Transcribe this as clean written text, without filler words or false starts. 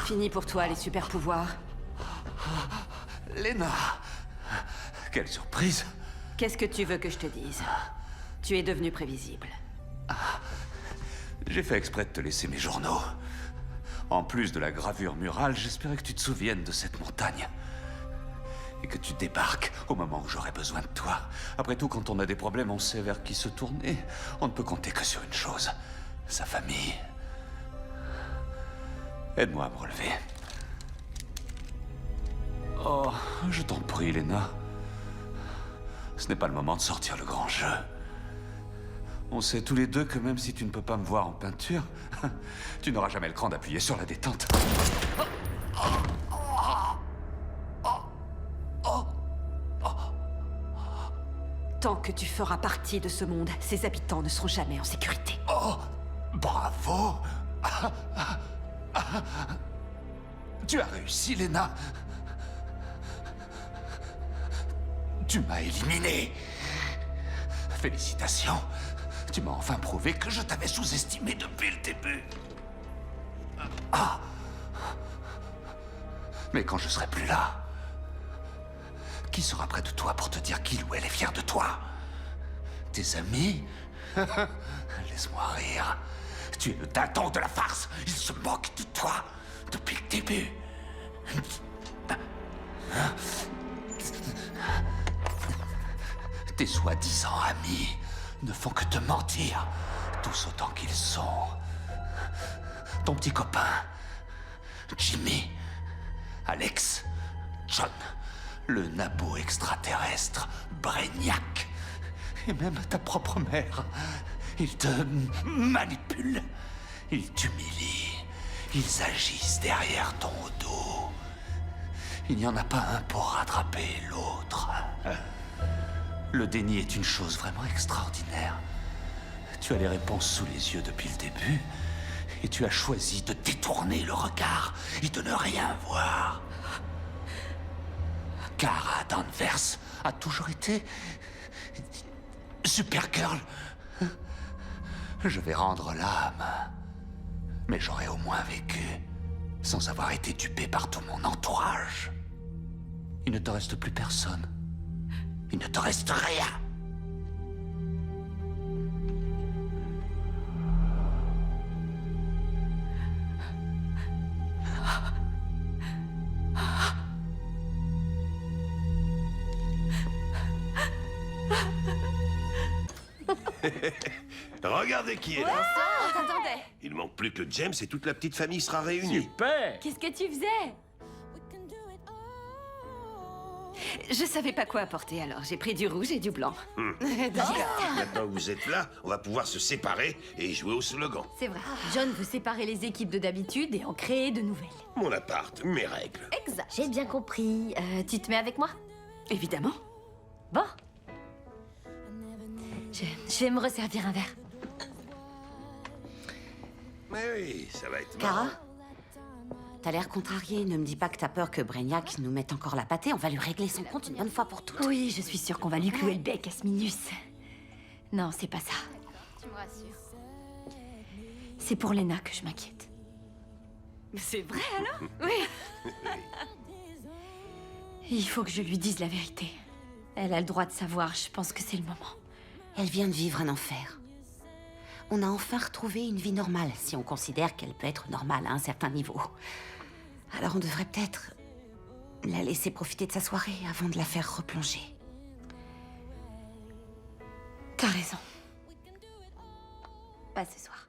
Fini pour toi, les super pouvoirs. Lena! Quelle surprise! Qu'est-ce que tu veux que je te dise? Tu es devenu prévisible. J'ai fait exprès de te laisser mes journaux. En plus de la gravure murale, j'espérais que tu te souviennes de cette montagne. Et que tu débarques au moment où j'aurai besoin de toi. Après tout, quand on a des problèmes, on sait vers qui se tourner. On ne peut compter que sur une chose, sa famille. Aide-moi à me relever. Oh, je t'en prie, Lena. Ce n'est pas le moment de sortir le grand jeu. On sait tous les deux que même si tu ne peux pas me voir en peinture, tu n'auras jamais le cran d'appuyer sur la détente. Tant que tu feras partie de ce monde, ses habitants ne seront jamais en sécurité. Oh, bravo! Tu as réussi, Lena. Tu m'as éliminé. Félicitations. Tu m'as enfin prouvé que je t'avais sous-estimé depuis le début. Mais quand je serai plus là, qui sera près de toi pour te dire qu'il ou elle est fier de toi? Tes amis? Laisse-moi rire. Tu es le dindon de la farce. Ils se moquent de toi depuis le début. Tes soi-disant amis ne font que te mentir, tous autant qu'ils sont. Ton petit copain, Jimmy, Alex, John, le nabo extraterrestre, Brainiac, et même ta propre mère. Ils te manipulent, ils t'humilient, ils agissent derrière ton dos. Il n'y en a pas un pour rattraper l'autre. Le déni est une chose vraiment extraordinaire. Tu as les réponses sous les yeux depuis le début, et tu as choisi de détourner le regard et de ne rien voir. Kara Danvers a toujours été Supergirl. Je vais rendre l'âme, mais j'aurais au moins vécu sans avoir été dupé par tout mon entourage. Il ne te reste plus personne. Il ne te reste rien. Regardez qui est là. On t'attendait. Il manque plus que James et toute la petite famille sera réunie. Super! Qu'est-ce que tu faisais? Je savais pas quoi apporter, alors j'ai pris du rouge et du blanc. Maintenant que vous êtes là, on va pouvoir se séparer et jouer au slogan. C'est vrai. John veut séparer les équipes de d'habitude et en créer de nouvelles. Mon appart, mes règles. Exact. J'ai bien compris. Tu te mets avec moi? Évidemment. Bon. Je vais me resservir un verre. Mais oui, ça va être Kara, marrant. t'as l'air contrariée. Ne me dis pas que t'as peur que Brainiac nous mette encore la pâtée. On va lui régler son compte une bonne fois pour toutes. Oui, je suis sûre qu'on va lui clouer le bec à ce minus. Non, c'est pas ça. Tu me rassures. C'est pour Lena que je m'inquiète. C'est vrai alors? Oui. Il faut que je lui dise la vérité. Elle a le droit de savoir, je pense que c'est le moment. Elle vient de vivre un enfer. On a enfin retrouvé une vie normale, si on considère qu'elle peut être normale à un certain niveau. Alors on devrait peut-être la laisser profiter de sa soirée avant de la faire replonger. T'as raison. Pas ce soir.